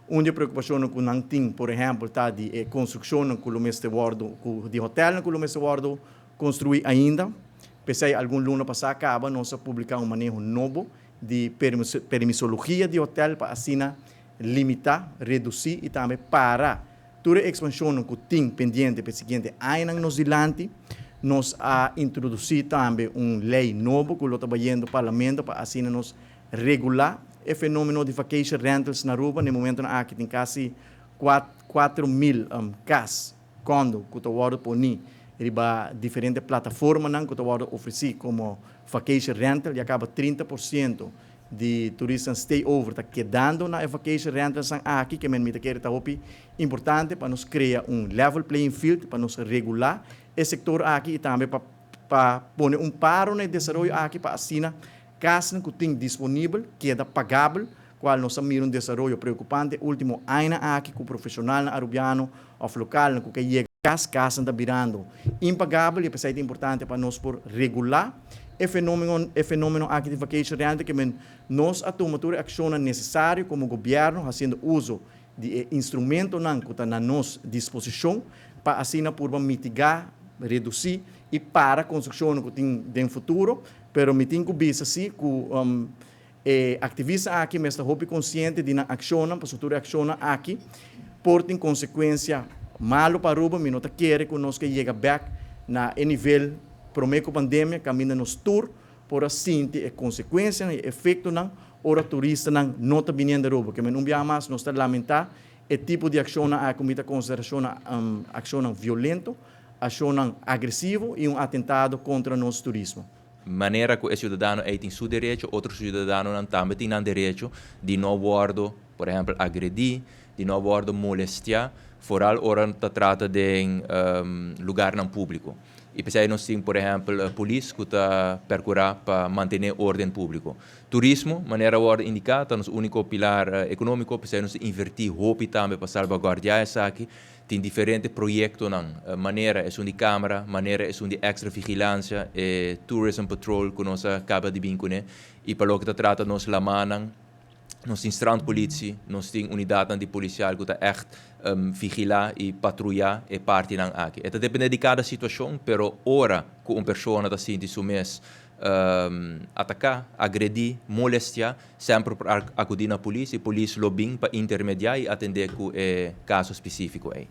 Onde a preocupação com não tem, por exemplo, tá de construção que o mestre guardo, de hotel que o mestre guardo construir ainda. Pensei algum ano passado acaba nós publicar manejo novo de permissologia de hotel para assim limitar, reduzir e também parar toda a expansão que tem pendente para o seguinte ano nos dilante. Nós a introduzir também lei nova que está trabalhando no parlamento para assim nos regular o fenômeno de vacation rentals na Aruba. No momento aqui tem quase 4.000 casos quando que está guardado por ni riba diferentes plataformas que está guardado oferecer como vacation rental e acaba 30% de turistas stay over está quedando na vacation rentals aqui que me quer tá importante para nos criar level playing field para nos regular o setor aqui e também para pôr paro no desenvolvimento aqui para assinar casas que tem disponível, que é pagável, qual nós miramos desenvolvimento preocupante. Último ano aqui com o profissional arubiano ou local que chega casas está virando impagável e é importante para nós por regular o fenômeno aqui de vacation rental que nós a tomar ação necessária como governo fazendo uso de instrumentos que estão na nossa disposição para assim por mitigar, reduzir e para a construção que tem no futuro, pero me tenho que ver assim que ativistas aqui me estão consciente de na ação, para futura ação aqui, portem consequência malo para Aruba, me não quer que nós que chega back na nível prometo pandemia, caminha nos tour, por assim ter consequência e efeito não, ora turista não está vindo Aruba, que não via mais nós está lamentar o tipo de ação a comida consideração ação violento, ação agressivo e atentado contra o nosso turismo. Maneira que o cidadão tem seu direito, outros cidadãos também têm direito de não guardar, por exemplo, agredir, de não guardar molestar, foral ora trata de lugar não público. E pensei nós temos, por exemplo, a polícia que está procurar para manter ordem público. Turismo, maneira ordem indicada, nosso único pilar econômico, pensei nós invertir roupa também para salvaguardar essa aqui. Tem diferentes projetos, maneira é de câmara, maneira é de extra vigilância, e tourism patrol que nós acaba de vincular. E para o que trata nós lá manang, nós temos strandpolitie, nós temos unidade de policial que está echt vigilar e patrulhar e parte nan aqui. Isso depende de cada situação, pero ora que uma pessoa está sendo sumês atacar, agredir, molestar, sempre para acudir na polícia, e a polícia lobbying para intermediar e atender com caso específico aí.